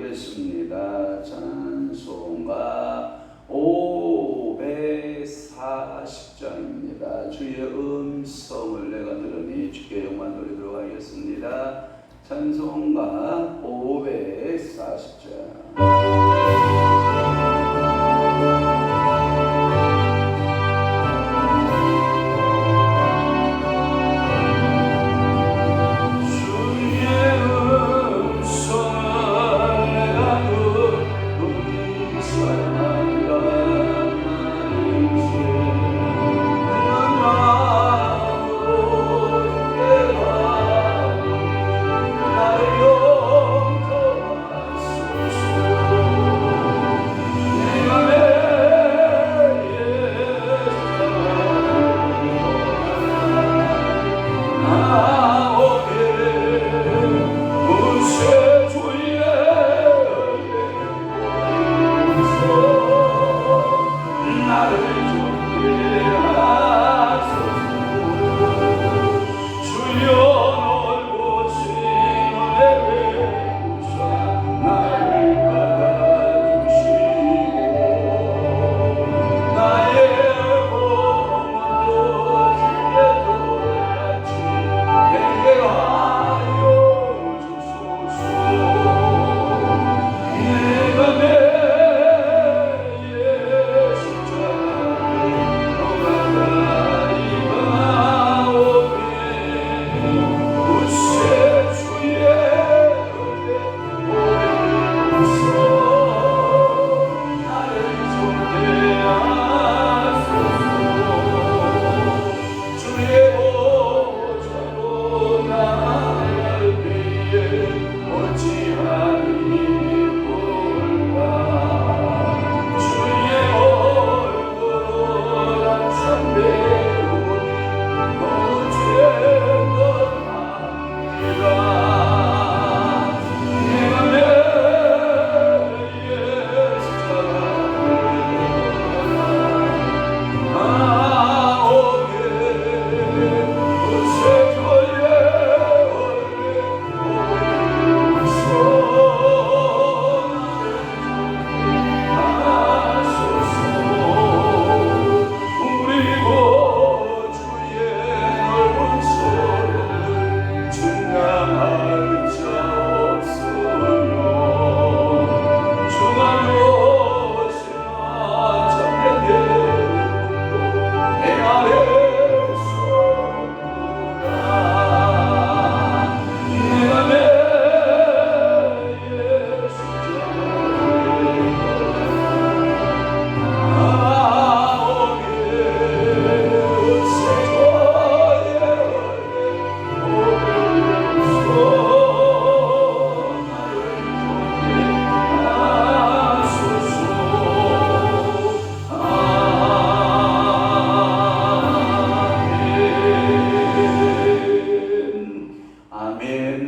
부르겠습니다. 찬송가 540장입니다. 주의 음성을 내가 들으니 주께 영광 돌리도록 하겠습니다. 찬송가 540장.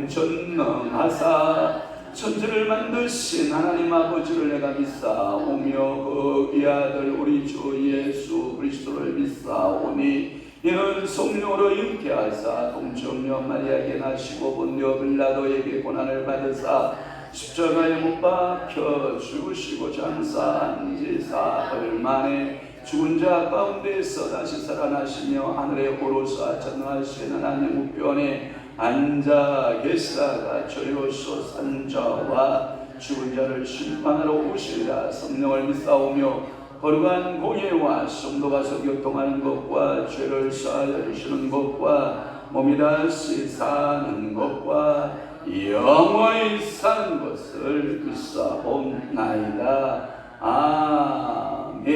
전능하사 천지를 만드신 하나님 아버지를 내가 믿사오며 그 이아들 우리 주 예수 그리스도를 믿사오니 이는 성령으로 잉태하사 동정녀 마리아에게 나시고 본디오 빌라도에게 고난을 받으사 십자가에 못 박혀 죽으시고 장사한 지 사흘 만에 죽은 자 가운데서 다시 살아나시며 하늘에 오르사 전능하신 하나님 우편에 앉아 계시다가 저리로서 산 자와 죽은 자를 심판하러 오시리라. 성령을 믿사오며 거룩한 공예와 성도가 교통하는 것과 죄를 사하여 주시는 것과 몸이 다시 사는 것과 영원히 사는 것을 믿사옵나이다. 아멘.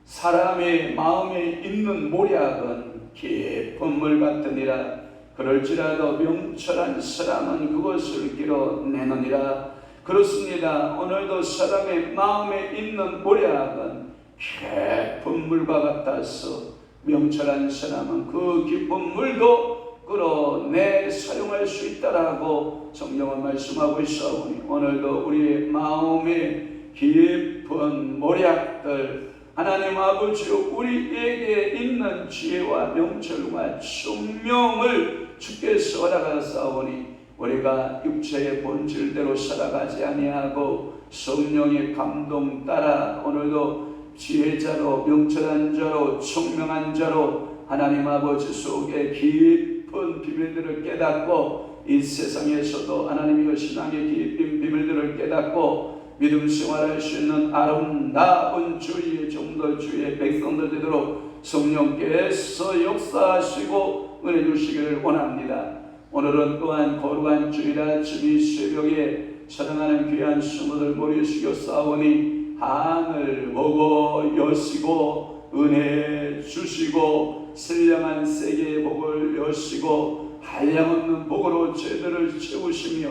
사람의 마음에 있는 모략은 깊은 물 같으니라. 그럴지라도 명철한 사람은 그것을 길어내느니라. 그렇습니다. 오늘도 사람의 마음에 있는 모략은 깊은 물과 같아서 명철한 사람은 그 깊은 물도 끌어내 사용할 수 있다라고 성경은 말씀하고 있사오니 오늘도 우리의 마음에 깊은 모략들 하나님 아버지 우리에게 있는 지혜와 명철과 총명을 주께서 허락하사오니 우리가 육체의 본질대로 살아가지 아니하고 성령의 감동 따라 오늘도 지혜자로 명철한 자로 총명한 자로 하나님 아버지 속에 깊은 비밀들을 깨닫고 이 세상에서도 하나님의 신앙의 깊은 비밀들을 깨닫고 믿음 생활할 수 있는 아름다운 주의 종들 주의 백성들 되도록 성령께서 역사하시고 은혜 주시기를 원합니다. 오늘은 또한 거룩한 주일 아침 이 새벽에 사랑하는 귀한 성도들 머리 숙여 싸우니 하늘 보고 여시고 은혜 주시고 신령한 세계의 복을 여시고 한량없는 복으로 죄들을 채우시며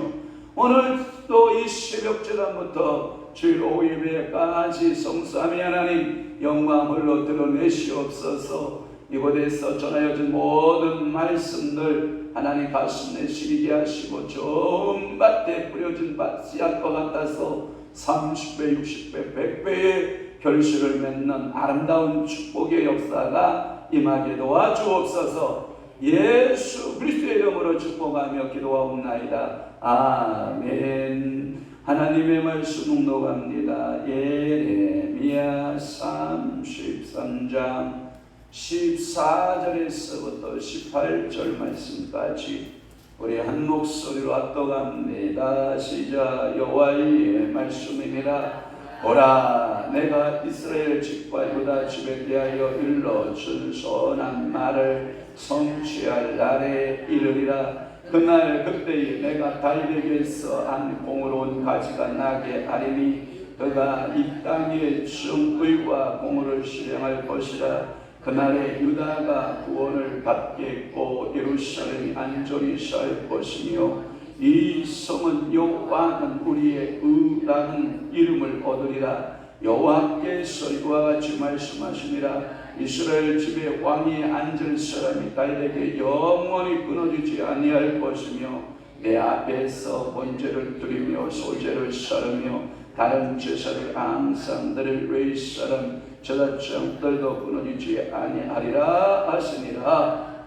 오늘 또 이 새벽 재단부터 주일 오후 예배까지 성삼위 하나님 영광으로 드러내시옵소서. 이곳에서 전하여진 모든 말씀들 하나님 가슴에 시리게 하시고 좋은 밭에 뿌려진 씨앗과 같아서 30배, 60배, 100배의 결실을 맺는 아름다운 축복의 역사가 임하게 도와주옵소서. 예수 그리스도의 이름으로 축복하며 기도하옵나이다. 아멘. 하나님의 말씀 묵독합니다. 예레미야 33장 14절에서부터 18절 말씀까지 우리 한 목소리로 압도합니다. 시작. 여호와의 말씀입니다. 보라, 내가 이스라엘 집과 유다 집에 대하여 일러준 선한 말을 성취할 날에 이르리라. 그날 그때에 내가 다윗에게서 한 공의로운 가지가 나게 하리니 그가 이 땅에 정의와 공의를 실행할 것이라. 그날에 유다가 구원을 받겠고 예루살렘이 안전히 살 것이며 이 성은 여호와는 우리의 의라는 이름을 얻으리라. 여호와께서 이와 같이 말씀하시니라. 이스라엘 집에 왕이 앉을 사람이 다윗에게 영원히 끊어지지 아니할 것이며 내 앞에서 번제를 드리며 소제를 사르며 다른 제사를 항상 드릴 외의 사람 제사장들도 끊어지지 아니하리라 하시니라.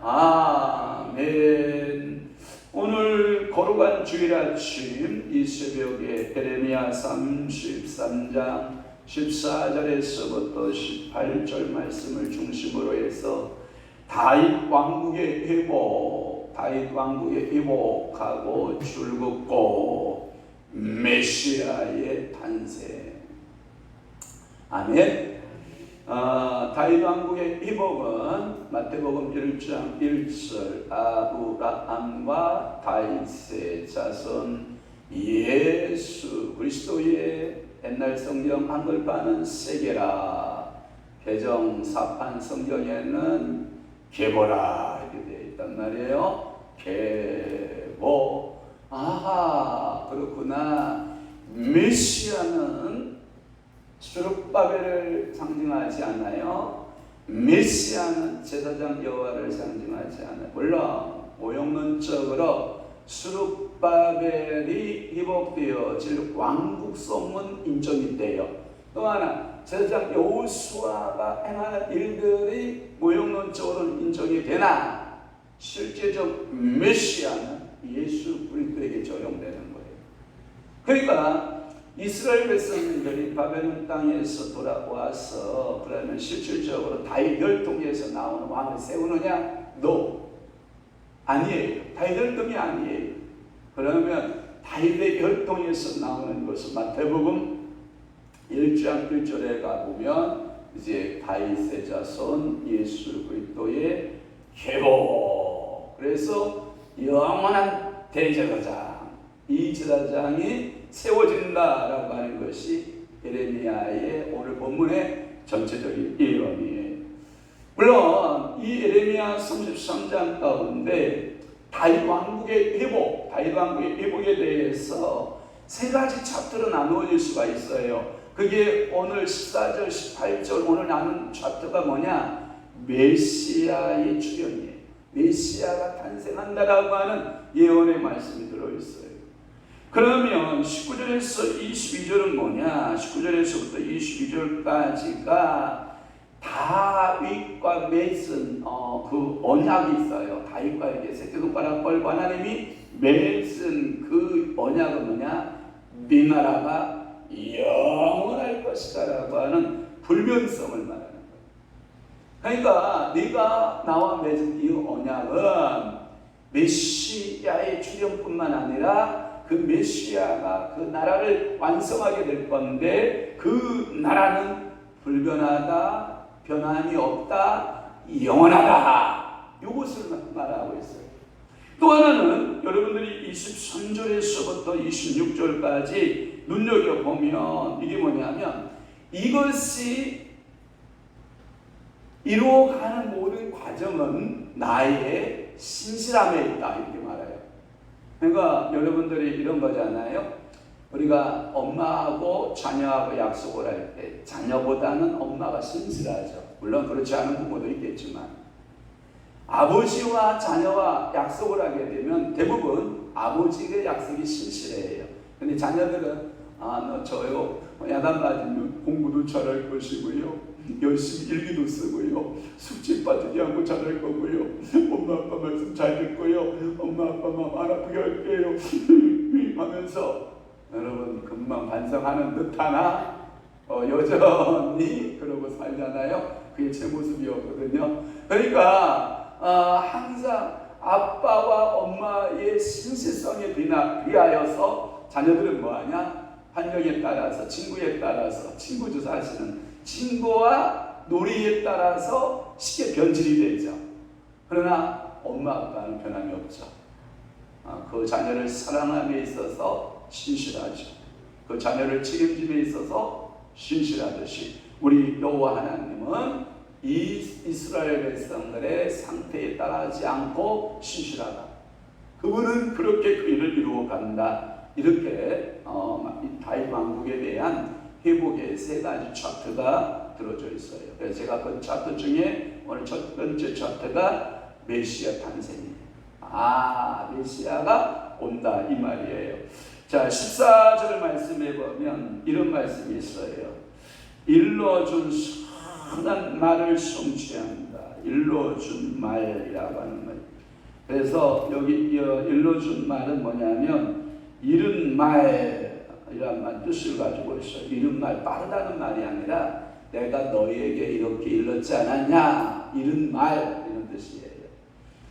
아멘. 오늘 거룩한 주일 아침 이 새벽에 예레미야 33장 14절에서부터 18절 말씀을 중심으로 해서 다윗 왕국의 회복하고 줄긋고 메시아의 탄생. 아멘. 다윗 왕국의 회복은 마태복음 1장 1절 아브라함과 다윗의 자손 예수 그리스도의 옛날 성경 한글판은 세계라, 개정사판 성경에는 계보라 이렇게 되어 있단 말이에요. 계보. 아하, 그렇구나. 메시아는 스룹바벨을 상징하지 않아요. 메시아는 제사장 여호와를 상징하지 않아요. 물론 모형론적으로 스룹바벨이 회복되어질 왕국성은 인정이 돼요. 또 하나 제사장 여호수아가 행하는 일들이 모형론적으로는 인정이 되나 실제적 메시아는 예수 그리스도에게 적용되는 거예요. 그러니까 이스라엘 백성들이 바벨론 땅에서 돌아와서 그러면 실질적으로 다윗 혈통에서 나오는 왕을 세우느냐? No. 아니에요. 다윗 혈통이 아니에요. 그러면 다윗의 혈통에서 나오는 것은 마태복음 1장 1절에 가보면 이제 다윗의 자손 예수 그리스도의 계보. 그래서 영원한 대제사장, 이 제사장이 세워진다라고 하는 것이 예레미야의 오늘 본문의 전체적인 예언이에요. 물론 이 예레미야 33장 가운데 다윗 왕국의 회복에 대해서 세 가지 챕터로 나누어질 수가 있어요. 그게 오늘 14절, 18절 오늘 나눈 챕터가 뭐냐? 메시아의 출현이에요. 메시아가 탄생한다라고 하는 예언의 말씀이 들어있어요. 그러면 19절에서 22절은 뭐냐? 19절에서부터 22절까지가 다윗과 맺은 그 언약이 있어요. 다윗과 이렇게 새끼손가락 걸고 하나님이 맺은 그 언약은 뭐냐? 네 나라가 영원할 것이다 라고 하는 불변성을 말하는 거예요. 그러니까 네가 나와 맺은 이 언약은 메시아의 출현뿐만 아니라 그 메시아가 그 나라를 완성하게 될 건데 그 나라는 불변하다, 변함이 없다, 영원하다. 이것을 말하고 있어요. 또 하나는 여러분들이 23절에서부터 26절까지 눈여겨보면 이게 뭐냐면 이것이 이루어가는 모든 과정은 나의 신실함에 있다 이렇게 말해요. 그러니까 여러분들이 이런 거잖아요. 우리가 엄마하고 자녀하고 약속을 할 때 자녀보다는 엄마가 신실하죠. 물론 그렇지 않은 부모도 있겠지만 아버지와 자녀와 약속을 하게 되면 대부분 아버지의 약속이 신실해요. 근데 자녀들은 너 저요 야단 맞으면 공부도 잘할 것이고요, 열심히 일기도 쓰고요, 숙제 빠지지 않고 잘할 거고요, 엄마 아빠 말씀 잘 듣고요, 엄마 아빠 마음 안 아프게 할게요 하면서 여러분 금방 반성하는 듯하나 여전히 그러고 살잖아요. 그게 제 모습이었거든요. 그러니까 항상 아빠와 엄마의 신실성에 비하여서 자녀들은 뭐하냐? 환경에 따라서, 친구에 따라서, 친구 조사하시는 친구와 놀이에 따라서 쉽게 변질이 되죠. 그러나 엄마 아빠는 변함이 없죠. 그 자녀를 사랑함에 있어서 신실하죠. 그 자녀를 책임짐에 있어서 신실하듯이 우리 여호와 하나님은 이 이스라엘 백성들의 상태에 따라하지 않고 신실하다. 그분은 그렇게 그 일을 이루어 간다. 이렇게 다윗 왕국에 대한 회복의 세 가지 차트가 들어져 있어요. 그래서 제가 그 차트 중에 오늘 첫 번째 차트가 메시아 탄생이에요. 메시아가 온다 이 말이에요. 자, 14절 말씀해 보면 이런 말씀이 있어요. 일러준 선한 말을 성취한다. 일러준 말이라고 하는 말. 그래서 여기 일러준 말은 뭐냐면 이른 말이란 말 뜻을 가지고 있어요. 이른 말, 빠르다는 말이 아니라 내가 너희에게 이렇게 일렀지 않았냐, 이른 말 이런 뜻이에요.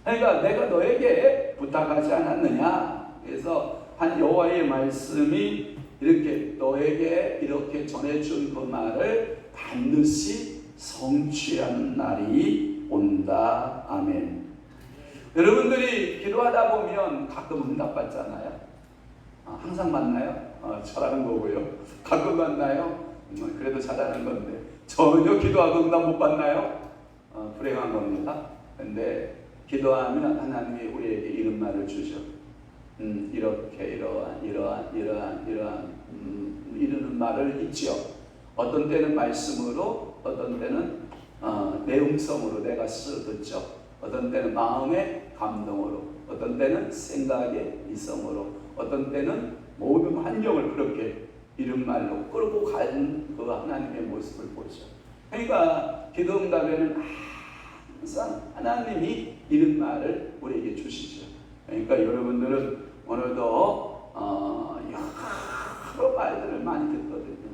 그러니까 내가 너에게 부탁하지 않았느냐. 그래서 한 여호와의 말씀이 이렇게 너에게 이렇게 전해준 그 말을 반드시 성취하는 날이 온다. 아멘. 여러분들이 기도하다 보면 가끔 응답받잖아요. 항상 만나요? 잘하는 거고요. 가끔 만나요? 그래도 잘하는 건데 전혀 기도하고 응답 못 받나요? 불행한 겁니다. 근데 기도하면 하나님이 우리에게 이런 말을 주죠. 이렇게 이러한 이러는 말을 있지요. 어떤 때는 말씀으로, 어떤 때는 내음성으로 내가 듣죠. 어떤 때는 마음의 감동으로, 어떤 때는 생각의 이성으로, 어떤 때는 모든 환경을 그렇게 이런 말로 끌고 가는 그 하나님의 모습을 보죠. 그러니까 기도응답에는 항상 하나님이 이런 말을 우리에게 주시죠. 그러니까 여러분들은 오늘도 여러 말들을 많이 듣거든요.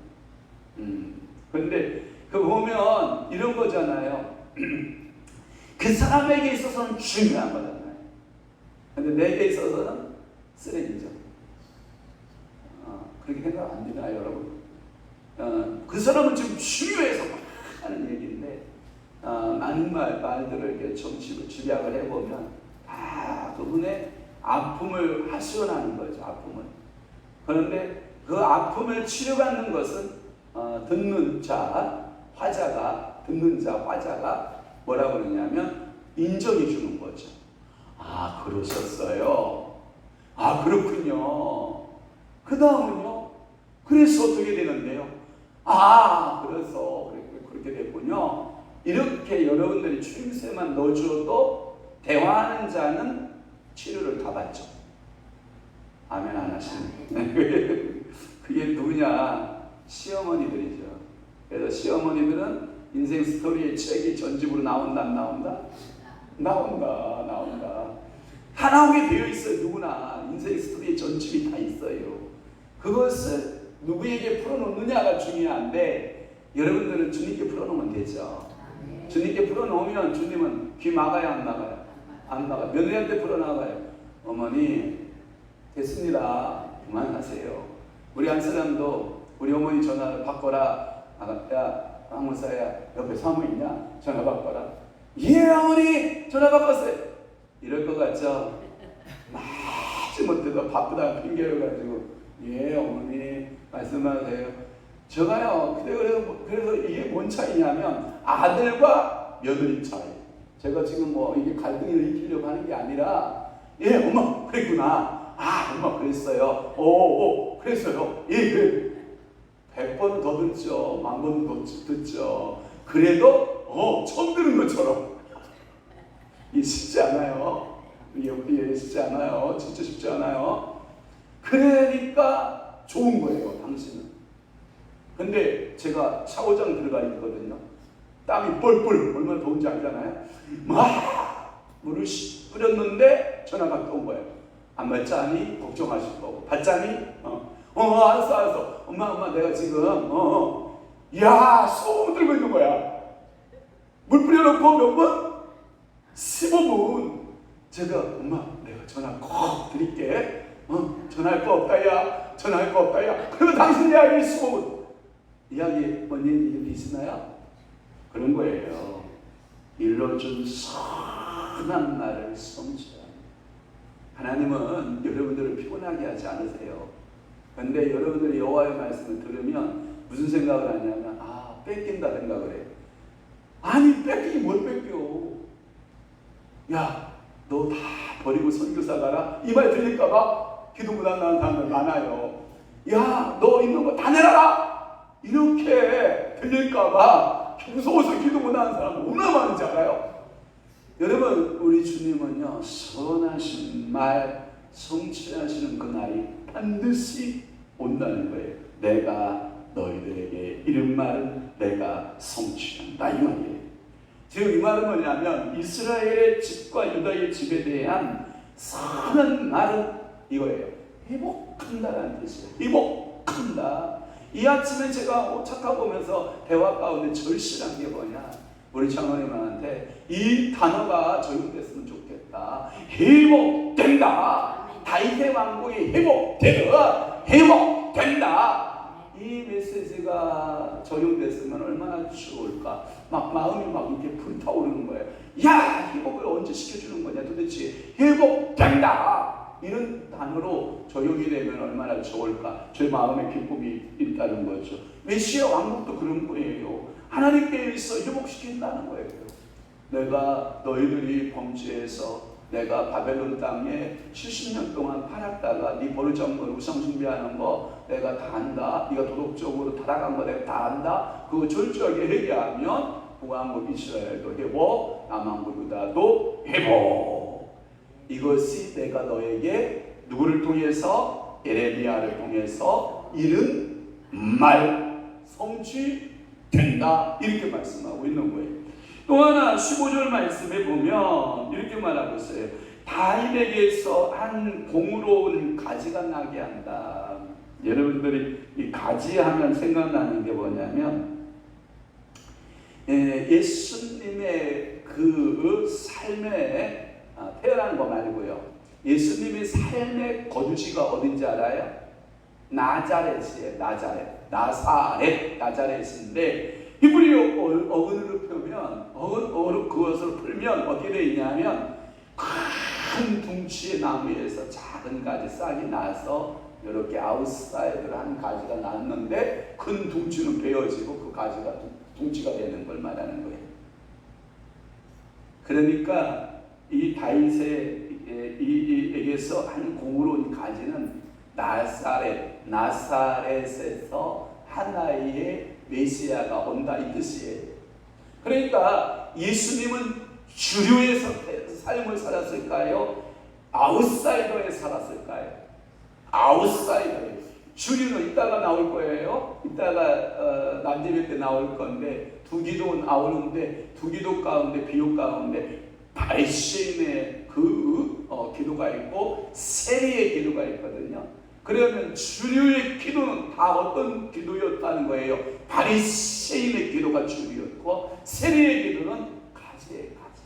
근데 그 보면 이런 거잖아요. 그 사람에게 있어서는 중요한 거잖아요. 근데 내게 있어서는 쓰레기죠. 그렇게 생각 안 되나요, 여러분? 그 사람은 지금 중요해서 막 하는 얘기인데 많은 말들을 이렇게 좀 집약을 해보면 그분의 아픔을 하소연하는 거죠. 아픔을. 그런데 그 아픔을 치료받는 것은 듣는 자, 화자가 뭐라고 그러냐면 인정해 주는 거죠. 그러셨어요. 그렇군요. 그 다음은요. 그래서 어떻게 되는데요? 그래서 그렇게 됐군요. 이렇게 여러분들이 추임새만 넣어줘도 대화하는 자는 치료를 다 받죠. 아멘 안 하시네. 그게 누구냐? 시어머니들이죠. 그래서 시어머니들은 인생 스토리의 책이 전집으로 나온다 안 나온다? 나온다. 다 나오게 되어 있어요. 누구나 인생 스토리의 전집이 다 있어요. 그것을 누구에게 풀어놓느냐가 중요한데 여러분들은 주님께 풀어놓으면 되죠. 주님께 풀어놓으면 주님은 귀 막아야 안 막아요? 안 막아요. 며느리한테 풀어나가요. 어머니 됐습니다. 그만하세요. 우리 한 사람도 우리 어머니 전화를 바꿔라. 야 황무사야 옆에 사무 있냐? 전화 바꿔라. 예 어머니 전화 바꿨어요. 이럴 것 같죠? 마치 못해도 바쁘다 핑계여가지고 예 어머니 말씀하세요. 제가요 그래서 이게 뭔 차이냐면 아들과 며느리 차이. 제가 지금 뭐 이게 갈등을 일으키려고 하는 게 아니라 예 엄마 그랬구나. 아 엄마 그랬어요. 오 그랬어요. 예 그래. 100번은 더 듣죠. 1000번은 더 듣죠. 그래도 처음 들은 것처럼 이게 쉽지 않아요. 이게 쉽지 않아요. 진짜 쉽지 않아요. 그러니까 좋은 거예요 당신은. 근데 제가 샤워장 들어가 있거든요. 땀이 뻘뻘 얼마나 더운지 알잖아요. 막 물을 뿌렸는데 전화가 또 온 거예요. 안 맞자니 걱정하실 거고 받자니 알았어 엄마 내가 지금 야 소금 들고 있는 거야. 물 뿌려놓고 몇 분? 15분. 제가 엄마 내가 전화 꼭 드릴게. 전화할 거 없다야. 전화할 거 없다야. 그리고 당신 이야기 15분. 이야기 뭔 얘기 있으나요? 그런 거예요. 일러준 선한 말을 성취하는. 하나님은 여러분들을 피곤하게 하지 않으세요. 그런데 여러분들이 여호와의 말씀을 들으면 무슨 생각을 하냐면 뺏긴다 생각을 해요. 아니 뺏기기 뭘 뺏겨. 야 너 다 버리고 선교사 가라. 이 말 들릴까봐 기도 못한다는 사람들 많아요. 야 너 있는 거 다 내놔라. 이렇게 들릴까봐 무서워서 기도 못하는 사람 얼마나 많은지 알아요? 여러분 우리 주님은요 선하신 말 성취하시는 그날이 반드시 온다는 거예요. 내가 너희들에게 이른 말은 내가 성취한다 이 말이에요. 지금 이 말은 뭐냐면 이스라엘의 집과 유다의 집에 대한 선한 말은 이거예요. 회복한다라는 뜻이에요. 회복한다. 이 아침에 제가 착각하면서 대화 가운데 절실한 게 뭐냐, 우리 장로님한테 이 단어가 적용됐으면 좋겠다. 회복된다. 다윗의 왕국이 회복된다. 이 메시지가 적용됐으면 얼마나 좋을까. 막 마음이 막 이렇게 불타오르는 거예요. 야, 회복을 언제 시켜주는 거냐 도대체. 회복된다. 이런 단어로 적용이 되면 얼마나 좋을까. 제 마음에 기쁨이 있다는 거죠. 메시아 왕국도 그런 거예요. 하나님께 있어 회복시킨다는 거예요. 내가 너희들이 범죄해서 내가 바벨론 땅에 70년 동안 팔았다가 네 버르장물 우상 숭배하는 거 내가 다 안다. 네가 도덕적으로 타락한 거 내가 다 안다. 그거 철저하게 회개하면 북왕국 이스라엘도 회복, 남왕국 유다도 회복. 이것이 내가 너에게 누구를 통해서? 예레미야를 통해서 이른 말 성취된다. 이렇게 말씀하고 있는 거예요. 또 하나 15절 말씀에 보면 이렇게 말하고 있어요. 다윗에게서 한 공으로운 가지가 나게 한다. 여러분들이 이 가지 하면 생각나는 게 뭐냐면 예수님의 그 삶에 태어난 거 말고요. 예수님의 삶의 거주지가 어딘지 알아요? 나자렛이에요. 나자렛인데 히브리어 어근으로 펴면 그것을 풀면 어떻게 되어 있냐면 큰 둥치의 나무에서 작은 가지 싹이 나서 이렇게 아웃사이드로 한 가지가 났는데 큰 둥치는 베어지고 그 가지가 둥치가 되는 걸 말하는 거예요. 그러니까 이 다윗에게서 한 공으로 온 가지는 나사렛에서 하나의 메시아가 온다 이 뜻이에요. 그러니까 예수님은 주류에서 삶을 살았을까요? 아웃사이더에 살았을까요? 아웃사이더에. 주류는 이따가 나올 거예요. 이따가 난제비 때 나올 건데 두 기도 나오는데 두 기도 가운데 비유 가운데 발심의 그 기도가 있고 세리의 기도가 있거든요. 그러면 주류의 기도는 다 어떤 기도였다는 거예요? 바리새인의 기도가 주류였고 세리의 기도는 가지예요. 가지.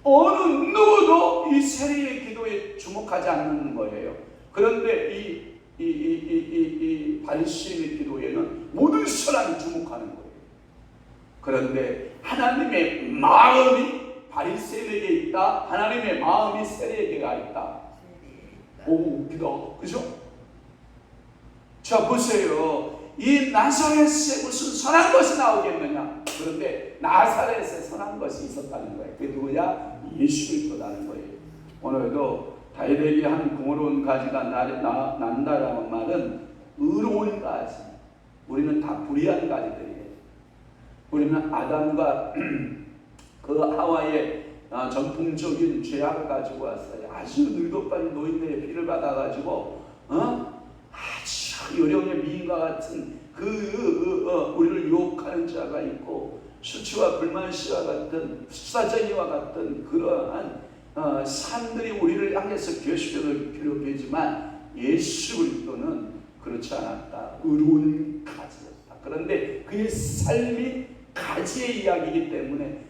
어느 누구도 이 세리의 기도에 주목하지 않는 거예요. 그런데 이 바리새인의 기도에는 모든 사람이 주목하는 거예요. 그런데 하나님의 마음이 바리새인에게 있다. 하나님의 마음이 세리에게 있다. 오, 웃기다. 그죠? 자, 보세요. 이 나사렛에 무슨 선한 것이 나오겠느냐? 그런데 나사렛에 선한 것이 있었다는 거예요. 그게 누구냐? 예수 그리스도라는 거예요. 오늘도 다윗에게 한 궁으로운 가지가 난다라는 말은 의로운 가지. 우리는 다 불의한 가지들이에요. 우리는 아담과 그 하와의 전통적인 죄악을 가지고 왔어요. 아주 늙어빠진 노인네의 피를 받아가지고 아주 요령의 미인과 같은 우리를 유혹하는 자가 있고 수치와 불만씨와 같은 수사쟁이와 같은 그러한 사람들이 우리를 향해서 괴수를 괴롭히지만 예수 그리스도는 그렇지 않았다. 의로운 가지였다. 그런데 그의 삶이 가지의 이야기이기 때문에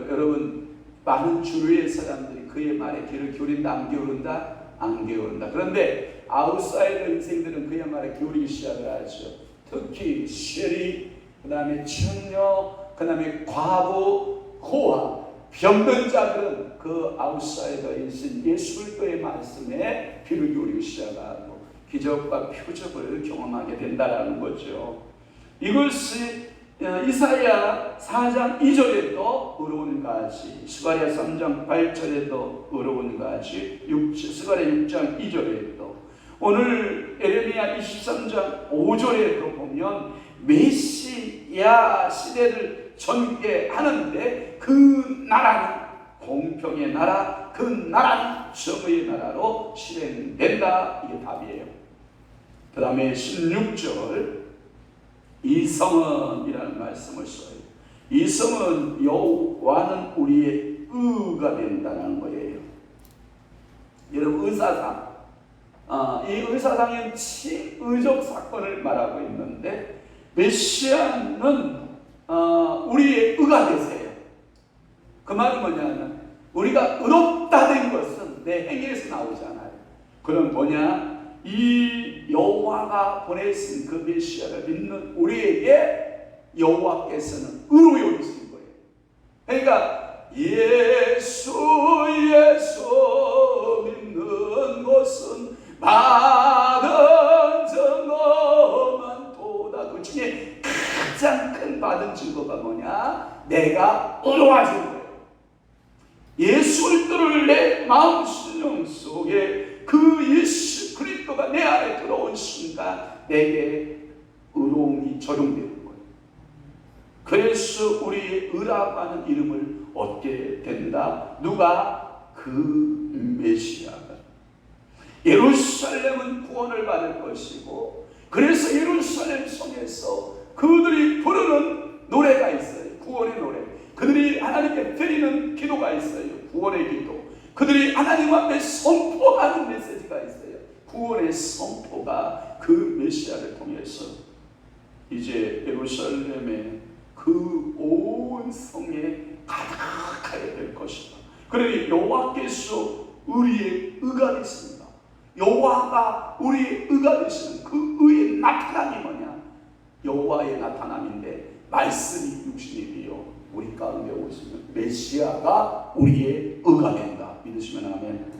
여러분 많은 주류의 사람들이 그의 말에 귀를 기울인다 안 기울인다? 안 기울인다. 그런데 아웃사이더 인생들은 그의 말에 기울이기 시작을 하죠. 특히 쉐리, 그 다음에 처녀, 그 다음에 과부, 고아, 병든 자들은 그 아웃사이더이신 예수 그리스도의 말씀에 귀를 기울이기 시작하고 기적과 표적을 경험하게 된다는 거죠. 이것이 이사야 4장 2절에도 의로운 가지, 스가랴 3장 8절에도 의로운 가지, 스가랴 6장 2절에도, 오늘 에레미야 23장 5절에도 보면 메시아 시대를 전개하는데 그 나라는 공평의 나라, 그 나라는 정의의 나라로 실행된다. 이게 답이에요. 그 다음에 16절 이 성은이라는 말씀을 써요. 이 성은 여호와는 우리의 의가 된다는 거예요. 여러분 의사상, 이 의사상은 치의적 사건을 말하고 있는데 메시아는 우리의 의가 되세요. 그 말은 뭐냐면 우리가 의롭다 된 것은 내 행위에서 나오지 않아요. 그럼 뭐냐? 이 여호와가 보내신 그 메시아를 믿는 우리에게 여호와께서는 의로 여기신 거예요. 그러니까 예수 믿는 것은 받은 증거만 도다. 그 중에 가장 큰 받은 증거가 뭐냐? 내가 의로워진 거예요. 예수 그리스도를 내 마음 심령 속에 그 예수 그리스도가 내 안에 들어온 순간 내게 의로움이 적용되는 거예요. 그래서 우리의 의라고 하는 이름을 얻게 된다. 누가? 그 메시아가. 예루살렘은 구원을 받을 것이고, 그래서 예루살렘 성에서 그들이 부르는 노래가 있어요. 구원의 노래. 그들이 하나님께 드리는 기도가 있어요. 구원의 기도. 그들이 하나님 앞에 선포하는 메시지가 있어요. 구원의 선포가 그 메시아를 통해서 이제 예루살렘의 그 온 성에 가득하게 될 것이다. 그러니 여호와께서 우리의 의가 되십니다. 여호와가 우리의 의가 되시는 그 의의 나타남이 뭐냐? 여호와의 나타남인데 말씀이 육신이 되어 우리 가운데 오시면 메시아가 우리의 의가 된다. 믿으시면 아멘.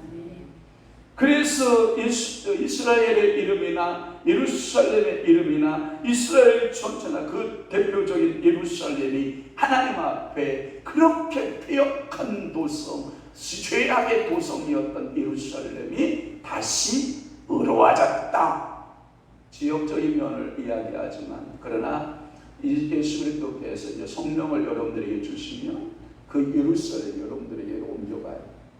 그래서 이스라엘의 이름이나 예루살렘의 이름이나 이스라엘 전체나 그 대표적인 예루살렘이 하나님 앞에 그렇게 폐역한 도성, 죄악의 도성이었던 예루살렘이 다시 의로워졌다. 지역적인 면을 이야기하지만, 그러나 예수 그리스도께서 이제 성령을 여러분들에게 주시면 그 예루살렘 여러분들에게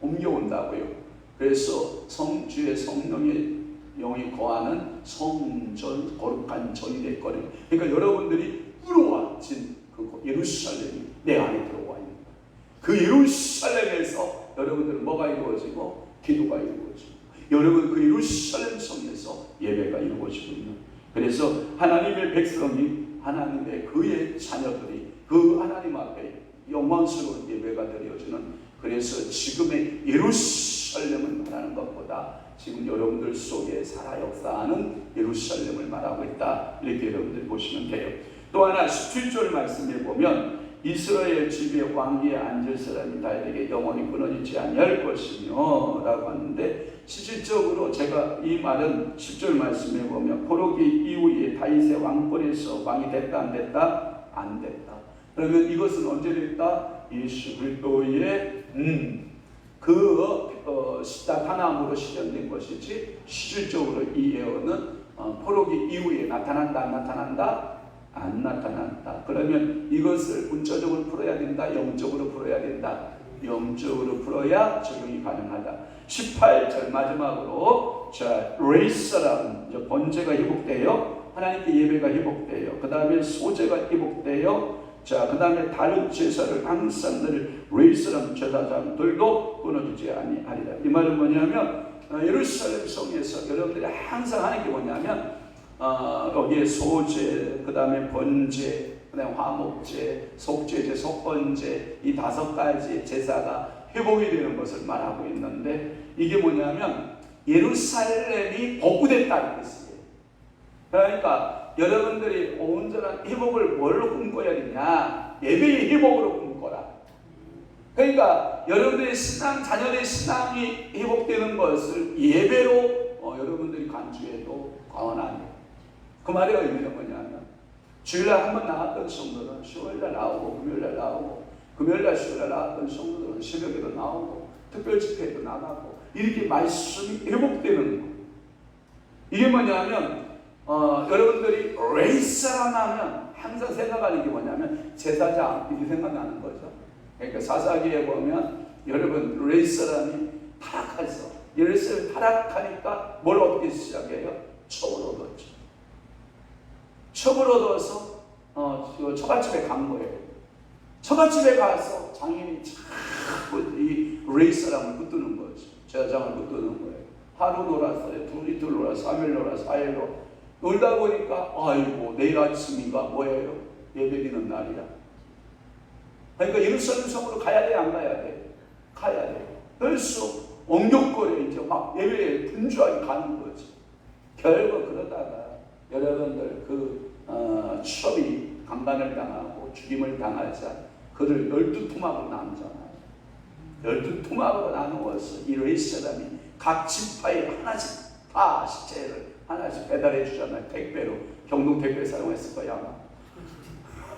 옮겨온다고요. 그래서 주의 성령의 영이 거하는 성전, 거룩한 전이 될 거예요. 그러니까 여러분들이 의로워진 그 예루살렘이 내 안에 들어와 있는 거예요. 그 예루살렘에서 여러분들은 뭐가 이루어지고 기도가 이루어지고 여러분 그 예루살렘 성에서 예배가 이루어지고 있는. 그래서 하나님의 백성이 하나님의 그의 자녀들이 그 하나님 앞에 영광스러운 예배가 드려지는. 그래서 지금의 예루살렘을 말하는 것보다 지금 여러분들 속에 살아 역사하는 예루살렘을 말하고 있다. 이렇게 여러분들 보시면 돼요. 또 하나 17절 말씀에 보면 이스라엘 집에 왕위에 앉을 사람이 다윗에게 영원히 끊어지지 아니할 것이며 라고 하는데, 실질적으로 제가 이 말은 10절 말씀에 보면 포로기 이후에 다윗의 왕권에서 왕이 됐다 안 됐다? 안 됐다. 그러면 이것은 언제 됐다? 예수 그리스도의 나타남으로 실현된 것이지, 실질적으로 이 예언은 포로기 이후에 나타난다 안 나타난다? 안 나타난다. 그러면 이것을 문자적으로 풀어야 된다? 영적으로 풀어야 된다? 영적으로 풀어야 적용이 가능하다. 18절 마지막으로 자, 레이서라는 번제가 회복돼요. 하나님께 예배가 회복돼요. 그 다음에 소제가 회복돼요. 자, 그 다음에 다른 제사를 항상 늘 레이서라는 제사장들도 끊어주지 아니하리라. 이 말은 뭐냐면 예루살렘 성에서 여러분들이 항상 하는 게 뭐냐면 여기에 소제, 그 다음에 번제, 그 다음에 화목제, 속제제, 속번제, 이 5가지 제사가 회복이 되는 것을 말하고 있는데, 이게 뭐냐면 예루살렘이 복구됐다는 뜻이에요. 그러니까 여러분들이 온전한 회복을 뭘로 꿈꿔야 되냐? 예배의 회복으로 꿈꿔라. 그러니까 여러분들의 신앙, 자녀의 신앙이 회복되는 것을 예배로 여러분들이 간주해도 과언 아니에요. 그 말의 의미는 뭐냐면 주일날 한번 나왔던 성도는 수요일날 나오고, 금요일날 나오고, 금요일날 수요일날 나왔던 성도들은 새벽에도 나오고, 특별 집회에도 나가고, 이렇게 말씀이 회복되는 거. 이게 뭐냐면 여러분들이 레이사람 하면 항상 생각하는 게 뭐냐면 제사장, 이렇게 생각나는 거죠. 그러니까 사사기에 보면 여러분 레이사람이 타락해서, 예루살렘이 타락하니까 뭘 어떻게 시작해요? 첩을 얻었죠. 첩을 얻어서 처갓집에 간 거예요. 처갓집에 가서 장인이 자꾸 이 레이사람을 붙드는 거죠. 제사장을 붙드는 거예요. 하루 놀았어요. 이틀 놀았어요. 3일 놀았어요. 4일 놀았어요. 놀다 보니까 아이고 내일 아침인가 뭐예요? 예배드리는 날이야. 그러니까 예루살렘 성으로 가야 돼, 안 가야 돼? 가야 돼. 그래서 엉겹거려 이제 막 예배에 분주하게 가는 거지. 결국 그러다가 여러분들 첩이 강간을 당하고 죽임을 당하자 그를 12토막으로 나누잖아요. 12토막으로 나누어서 이 레이사람이 각 지파에 하나씩 다 시체를 하나씩 배달해 주잖아요. 택배로. 경동 택배 사용했을 거야 아마.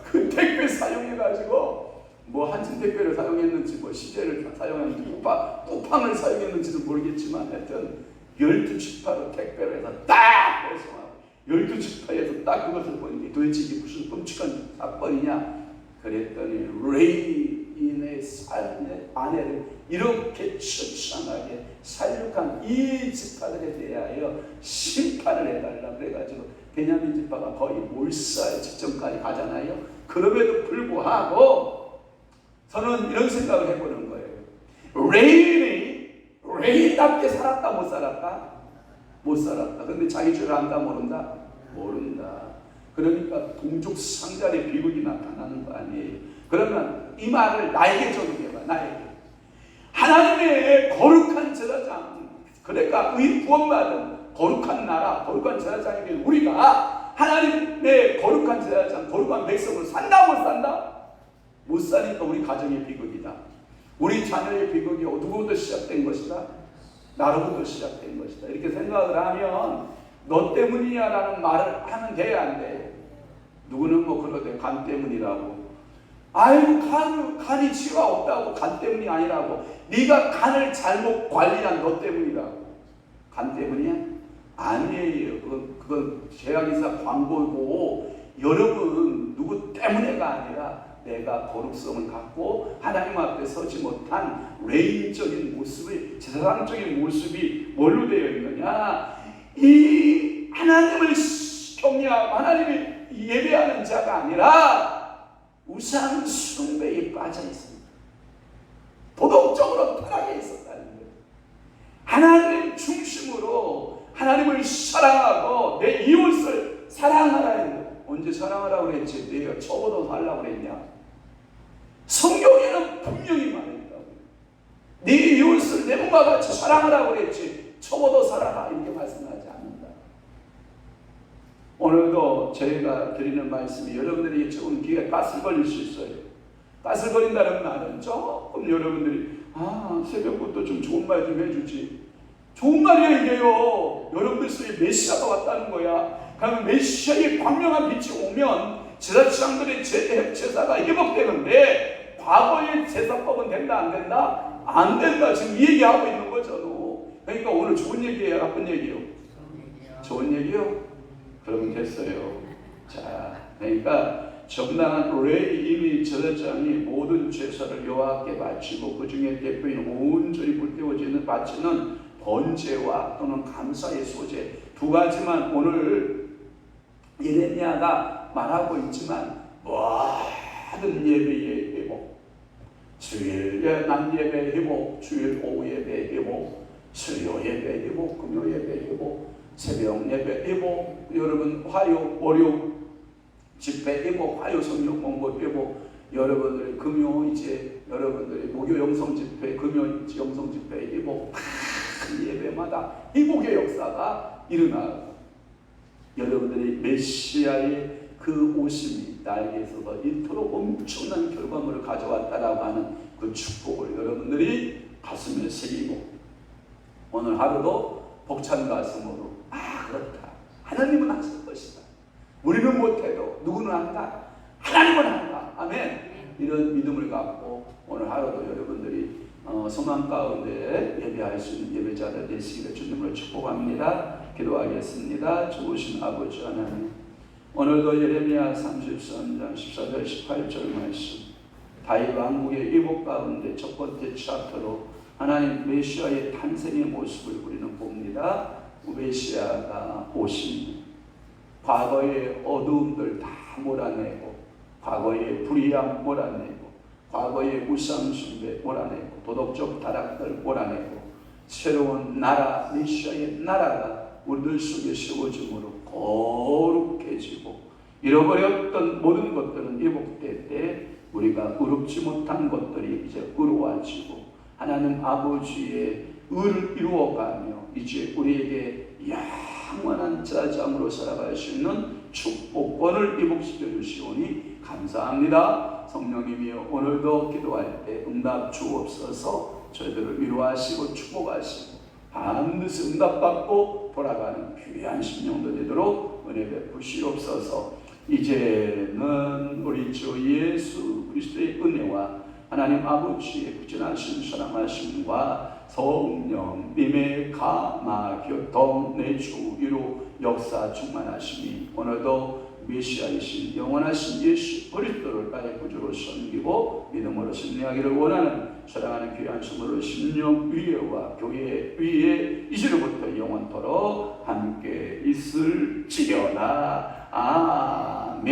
그 택배 사용해가지고 뭐 한진 택배를 사용했는지 뭐 시제를 사용했는지 쿠팡을 사용했는지도 모르겠지만 하여튼 12지파로 택배를 해서 딱 배송하고 12지파에서 딱 그것을 보니 도대체 이게 무슨 끔찍한 사건이냐 그랬더니 레인의 아내를 이렇게 처참하게 살육한 이 지파들에 대하여 심판을 해달라 그래가지고 베냐민 지파가 거의 몰살 직전까지 가잖아요. 그럼에도 불구하고 저는 이런 생각을 해보는 거예요. 레인답게 살았다 못 살았다? 못 살았다. 근데 자기 죄를 안다 모른다? 모른다. 그러니까 동족 상잔의 비극이 나타나는 거 아니에요. 그러면 이 말을 나에게 적용해봐. 나에게. 하나님의 거룩한 제사장, 그러니까 의 구원받은 거룩한 나라, 거룩한 제사장이 된 우리가 하나님의 거룩한 제사장, 거룩한 백성으로 산다 못 산다? 못 사니까 우리 가정의 비극이다. 우리 자녀의 비극이 누구부터 시작된 것이다? 나로부터 시작된 것이다. 이렇게 생각을 하면 너 때문이야 라는 말을 하면 돼야 안 돼. 누구는 뭐 그러대. 간 때문이라고. 아이고 간이 치가 없다고. 간 때문이 아니라고. 네가 간을 잘못 관리한 너 때문이라고. 간 때문이야? 아니에요. 그건 제약이사 광고고 여러분 누구 때문에가 아니라 내가 거룩성을 갖고 하나님 앞에 서지 못한 레인적인 모습이, 제사장적인 모습이 뭘로 되어 있느냐? 이 하나님을 경외하고 하나님을 예배하는 자가 아니라 우상 숭배에 빠져 있습니다. 도덕적으로 타락해 하나님을 사랑하고 내 이웃을 사랑하라 했는데 언제 사랑하라고 그랬지? 내가 처보도 하려고 그랬냐? 성경에는 분명히 말했다고. 네 이웃을 내 몸과 같이 사랑하라고 그랬지 처보도 살아라 이렇게 말씀하지 않는다. 오늘도 저희가 드리는 말씀이 여러분들이 조금 귀에 까슬거릴 수 있어요. 까슬거린다는 말은 조금 여러분들이 새벽부터 좀 좋은 말 좀 해주지. 좋은 말이야 이게요. 여러분들 속에 메시아가 왔다는 거야. 그러면 메시아의 광명한 빛이 오면 제사장들의 제사가 회복되는데 과거의 제사법은 된다 안 된다? 안 된다. 지금 이 얘기하고 있는 거죠. 그러니까 오늘 좋은 얘기예요? 나쁜 얘기예요? 좋은 얘기요? 그러면 됐어요. 자, 그러니까 정당한 레이 이미 제사장이 모든 제사를 여호와께 바치고 그 중에 대표인 온전히 불태워지는 바치는 번제와 또는 감사의 소제 두 가지만 오늘 예레미야가 말하고 있지만 모든 예배의 회복, 주일 낮 예배 회복, 주일 오후 예배 회복, 수요 예배 회복, 금요 예배 회복, 새벽 예배 회복, 여러분 화요 월요 집회 회복, 화요 성령 공부 회복, 여러분들의 금요 이제 여러분들의 목요 영성 집회, 금요 영성 집회 회복, 예배마다 회복의 역사가 일어나고 여러분들이 메시아의 그 오심이 나에게 있어서 이토록 엄청난 결과물을 가져왔다라고 하는 그 축복을 여러분들이 가슴에 새기고 오늘 하루도 벅찬 가슴으로 그렇다. 하나님은 하실 것이다. 우리는 못해도 누구는 한다. 하나님은 한다. 아멘. 이런 믿음을 갖고 오늘 하루도 여러분들이 소망 가운데 예배할 수 있는 예배자들 되시기를 주님으로 축복합니다. 기도하겠습니다. 좋으신 아버지 하나님, 오늘도 예레미야 33장 14절 18절 말씀 다윗 왕국의 회복 가운데 첫 번째 챕터로 하나님 메시아의 탄생의 모습을 우리는 봅니다. 메시아가 오신 과거의 어두움들 다 몰아내고 과거의 불의함 몰아내고 과거의 우상숭배 몰아내고 도덕적 타락들 몰아내고 새로운 나라 메시아의 나라가 우리들 속에 세워짐으로 거룩해지고 잃어버렸던 모든 것들은 회복될 때 우리가 의롭지 못한 것들이 이제 의로워지고 하나님 아버지의 의를 이루어가며 이제 우리에게 영원한 제사장으로 살아갈 수 있는 축복권을 회복시켜 주시오니 감사합니다. 성령님이여 오늘도 기도할 때 응답 주옵소서. 저희들을 위로하시고 축복하시고 반드시 응답받고 돌아가는 귀한 심령도 되도록 은혜 베푸시옵소서. 이제는 우리 주 예수 그리스도의 은혜와 하나님 아버지의 부지런하신 사랑하심과 성령님의 감화 교통 내주 위로 역사 충만하심이 오늘도 메시아이신 영원하신 예수 그리스도를 나의 구주로 섬기고 믿음으로 승리하기를 원하는 사랑하는 귀한 성도를 심령 위에와 교회 위에 이제로부터 영원토록 함께 있을지어다. 아멘.